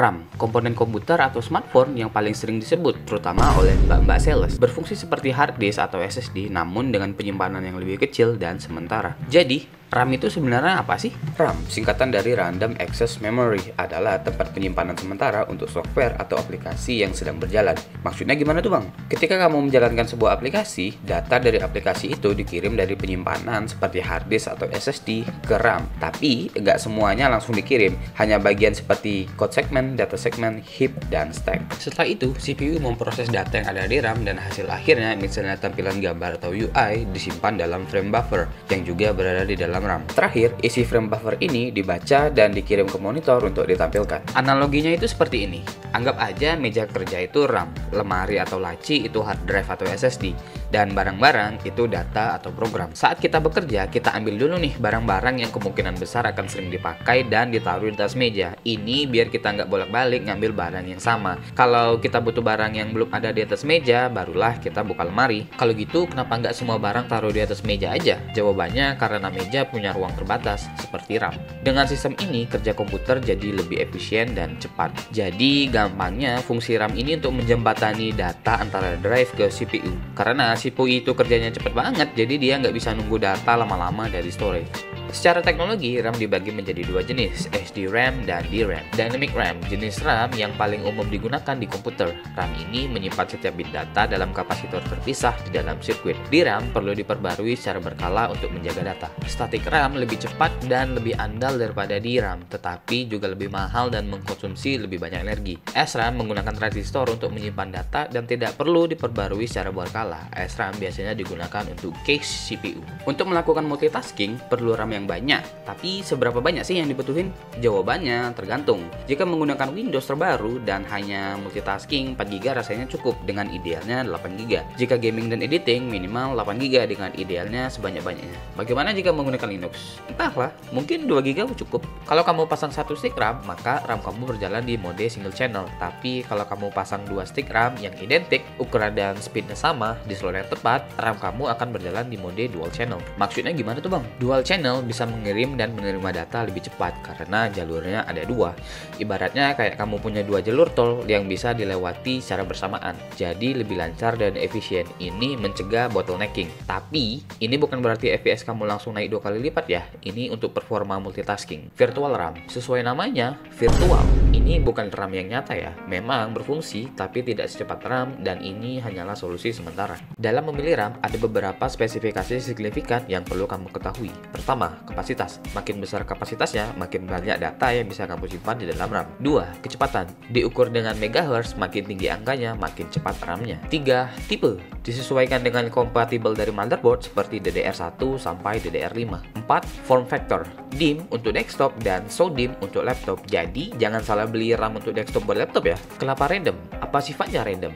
RAM, komponen komputer atau smartphone yang paling sering disebut, terutama oleh mbak-mbak sales, berfungsi seperti hard disk atau SSD, namun dengan penyimpanan yang lebih kecil dan sementara. Jadi, RAM itu sebenarnya apa sih? RAM, singkatan dari Random Access Memory, adalah tempat penyimpanan sementara untuk software atau aplikasi yang sedang berjalan. Maksudnya gimana tuh bang? Ketika kamu menjalankan sebuah aplikasi, data dari aplikasi itu dikirim dari penyimpanan seperti hard disk atau SSD ke RAM. Tapi, nggak semuanya langsung dikirim, hanya bagian seperti code segment, data segment, heap, dan stack. Setelah itu, CPU memproses data yang ada di RAM dan hasil akhirnya, misalnya tampilan gambar atau UI, disimpan dalam frame buffer yang juga berada di dalam RAM. Terakhir, isi frame buffer ini dibaca dan dikirim ke monitor untuk ditampilkan. Analoginya itu seperti ini. Anggap aja meja kerja itu RAM, lemari atau laci itu hard drive atau SSD, dan barang-barang itu data atau program. Saat kita bekerja, kita ambil dulu nih barang-barang yang kemungkinan besar akan sering dipakai dan ditaruh di atas meja. Ini biar kita nggak bolak-balik ngambil barang yang sama. Kalau kita butuh barang yang belum ada di atas meja, barulah kita buka lemari. Kalau gitu, kenapa nggak semua barang taruh di atas meja aja? Jawabannya karena meja punya ruang terbatas, seperti RAM. Dengan sistem ini, kerja komputer jadi lebih efisien dan cepat. Jadi, gampangnya fungsi RAM ini untuk menjembatani data antara drive ke CPU. Karena CPU itu kerjanya cepet banget, jadi dia nggak bisa nunggu data lama-lama dari storage. Secara teknologi, RAM dibagi menjadi dua jenis, SDRAM dan DRAM. Dynamic RAM, jenis RAM yang paling umum digunakan di komputer. RAM ini menyimpan setiap bit data dalam kapasitor terpisah di dalam sirkuit. DRAM perlu diperbarui secara berkala untuk menjaga data. Static RAM lebih cepat dan lebih andal daripada DRAM, tetapi juga lebih mahal dan mengkonsumsi lebih banyak energi. SRAM menggunakan transistor untuk menyimpan data dan tidak perlu diperbarui secara berkala. SRAM biasanya digunakan untuk cache CPU. Untuk melakukan multitasking, perlu RAM yang banyak, tapi seberapa banyak sih yang dibutuhin? Jawabannya tergantung. Jika menggunakan Windows terbaru dan hanya multitasking, 4GB rasanya cukup, dengan idealnya 8GB. Jika gaming dan editing, minimal 8GB dengan idealnya sebanyak-banyaknya. Bagaimana jika menggunakan Linux? Entahlah, mungkin 2GB cukup. Kalau kamu pasang satu stick RAM, maka RAM kamu berjalan di mode single channel. Tapi kalau kamu pasang 2 stick RAM yang identik, ukuran dan speednya sama, di slot yang tepat, RAM kamu akan berjalan di mode dual channel. Maksudnya gimana tuh bang? Dual channel bisa mengirim dan menerima data lebih cepat karena jalurnya ada dua. Ibaratnya kayak kamu punya dua jalur tol yang bisa dilewati secara bersamaan. Jadi lebih lancar dan efisien. Ini mencegah bottlenecking. Tapi ini bukan berarti FPS kamu langsung naik 2 kali lipat ya. Ini untuk performa multitasking. Virtual RAM, sesuai namanya, virtual. Ini bukan RAM yang nyata ya. Memang berfungsi tapi tidak secepat RAM dan ini hanyalah solusi sementara. Dalam memilih RAM ada beberapa spesifikasi signifikan yang perlu kamu ketahui. Pertama, kapasitas. Makin besar kapasitasnya, makin banyak data yang bisa kamu simpan di dalam RAM. 2. Kecepatan. Diukur dengan megahertz, makin tinggi angkanya, makin cepat RAM-nya. 3. Tipe. Disesuaikan dengan kompatibel dari motherboard seperti DDR1 sampai DDR5. 4. Form factor. DIMM untuk desktop dan SODIMM untuk laptop. Jadi, jangan salah beli RAM untuk desktop buat laptop ya. Kenapa random? Apa sifatnya random?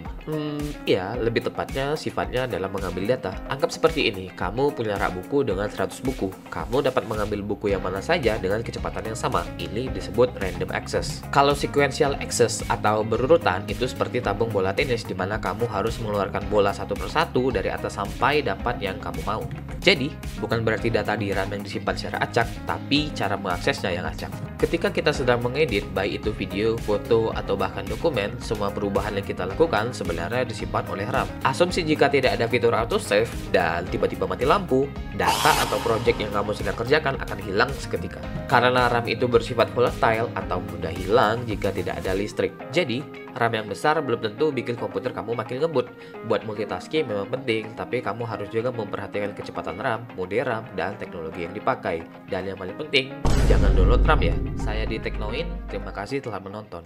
Ya, lebih tepatnya sifatnya dalam mengambil data. Anggap seperti ini, kamu punya rak buku dengan 100 buku. Kamu dapat mengambil buku yang mana saja dengan kecepatan yang sama. Ini disebut random access. Kalau sequential access atau berurutan, itu seperti tabung bola tenis di mana kamu harus mengeluarkan bola satu persatu dari atas sampai dapat yang kamu mau. Jadi, bukan berarti data di RAM yang disimpan secara acak, tapi cara mengaksesnya yang acak. Ketika kita sedang mengedit, baik itu video, foto, atau bahkan dokumen, semua perubahan yang kita lakukan sebenarnya disimpan oleh RAM. Asumsi jika tidak ada fitur autosave dan tiba-tiba mati lampu, data atau project yang kamu sedang kerjakan akan hilang seketika. Karena RAM itu bersifat volatile atau mudah hilang jika tidak ada listrik. Jadi, RAM yang besar belum tentu bikin komputer kamu makin ngebut. Buat multitasking memang penting, tapi kamu harus juga memperhatikan kecepatan RAM, mode RAM, dan teknologi yang dipakai. Dan yang paling penting, jangan download RAM ya. Saya di Teknoin, terima kasih telah menonton.